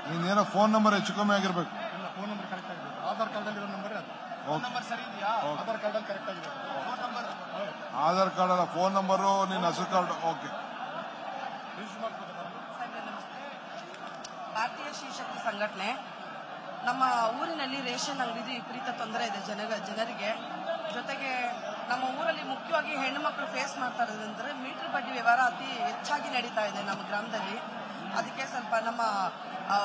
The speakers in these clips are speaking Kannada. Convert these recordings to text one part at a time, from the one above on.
ನೀನೇನೋ ಫೋನ್ ನಂಬರ್ ಹೆಚ್ಚು ಕಮ್ಮಿ ಆಗಿರ್ಬೇಕು. ಇಲ್ಲ, ಫೋನ್ ನಂಬರ್ ಕರೆಕ್ಟ್ ಆಗಿದೆ. ಆಧಾರ್ ಕಾರ್ಡ್ ಅಲ್ಲಿ ಇರೋ ನಂಬರ್ ಅದು. ಫೋನ್ ನಂಬರ್ ಸರಿ ಇದೆಯಾ? ಆಧಾರ್ ಕಾರ್ಡ್ ಅಲ್ಲಿ ಕರೆಕ್ಟ್ ಆಗಿದೆ. ಫೋನ್ ನಂಬರ್ ಆಧಾರ್ ಕಾರ್ಡ್ ಅಲ್ಲ, ಫೋನ್ ನಂಬರು, ನಿನ್ನ ಹೆಸರು ಕಾರ್ಡ್. ಓಕೆ. ಭಾರತೀಯ ಶ್ರೀಶಕ್ತಿ ಸಂಘಟನೆ ನಮ್ಮ ಊರಿನಲ್ಲಿ ರೇಷನ್ ಅಂಗಡಿ ವಿಪರೀತ ತೊಂದರೆ ಇದೆ ಜನರಿಗೆ. ಜೊತೆಗೆ ನಮ್ಮ ಊರಲ್ಲಿ ಮುಖ್ಯವಾಗಿ ಹೆಣ್ಣು ಮಕ್ಕಳು ಫೇಸ್ ಮಾಡ್ತಾ ಇರೋದಂದ್ರೆ ಮೀಟರ್ ಬಡ್ಡಿ ವ್ಯವಹಾರ ಅತಿ ಹೆಚ್ಚಾಗಿ ನಡೀತಾ ಇದೆ ನಮ್ಮ ಗ್ರಾಮದಲ್ಲಿ. ಅದಕ್ಕೆ ಸ್ವಲ್ಪ ನಮ್ಮ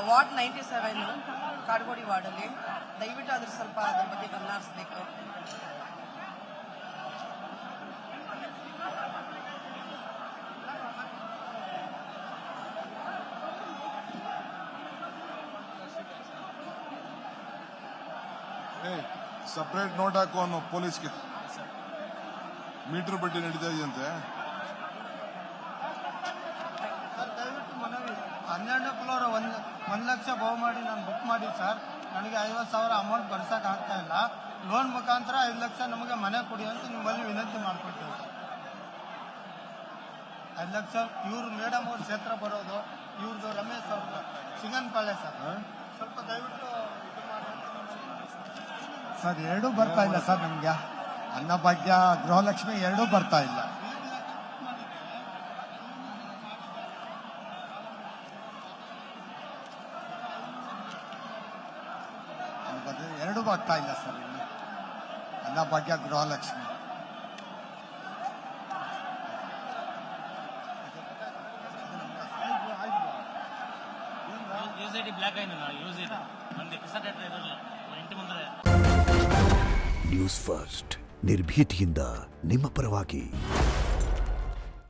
ವಾರ್ಡ್ 97 ಕಾಡ್ಗೋಡಿ ವಾರ್ಡಲ್ಲಿ ದಯವಿಟ್ಟು ಅದ್ರ ಸ್ವಲ್ಪ ಅದ್ರ ಬಗ್ಗೆ ಗಮನ ಹರಿಸಬೇಕು. ಸಪರೇಟ್ ನೋಟ್ ಹಾಕು ಅನ್ನೋ ಪೊಲೀಸ್ಗೆ. ಮೀಟರ್ ಬಡ್ಡಿ ನಡೀತಾ ಇದೆಯಂತೆ. ಸರ್ ದಯವಿಟ್ಟು ಮನವಿ, 12ನೇ ಫ್ಲೋರ್ 1 ಲಕ್ಷ ಬಹು ಮಾಡಿ ನಾನು ಬುಕ್ ಮಾಡಿ ಸರ್. ನನಗೆ 50,000 ಅಮೌಂಟ್ ಬರ್ಸಕ್ ಆಗ್ತಾ ಇಲ್ಲ. ಲೋನ್ ಮುಖಾಂತರ 5 ಲಕ್ಷ ನಮಗೆ ಮನೆ ಕೊಡಿ ಅಂತ ನಿಮ್ಮಲ್ಲಿ ವಿನಂತಿ ಮಾಡ್ಕೊಳ್ತೇವೆ ಸರ್. 5 ಲಕ್ಷ ಇವ್ರು ಮೇಡಮ್ ಅವ್ರ ಕ್ಷೇತ್ರ ಬರೋದು, ಇವ್ರದ್ದು ರಮೇಶ್ ಅವ್ರದ್ದು ಸಿಂಗನ್ಪಾಳ್ಯ ಸರ್. ಸ್ವಲ್ಪ ದಯವಿಟ್ಟು ಇದು ಮಾಡಿ ಸರ್. ಎರಡೂ ಬರ್ತಾ ಇಲ್ಲ ಸರ್ ನಮ್ಗೆ. ಅನ್ನಭಾಗ್ಯ, ಗೃಹಲಕ್ಷ್ಮಿ ಎರಡೂ ಬರ್ತಾ ಇಲ್ಲ. ಎರಡೂ ಬರ್ತಾ ಇಲ್ಲ sir. Annabhagya, Gruhalakshmi. News first, ನಿರ್ಭೀತಿಯಿಂದ ನಿಮ್ಮ ಪರವಾಗಿ.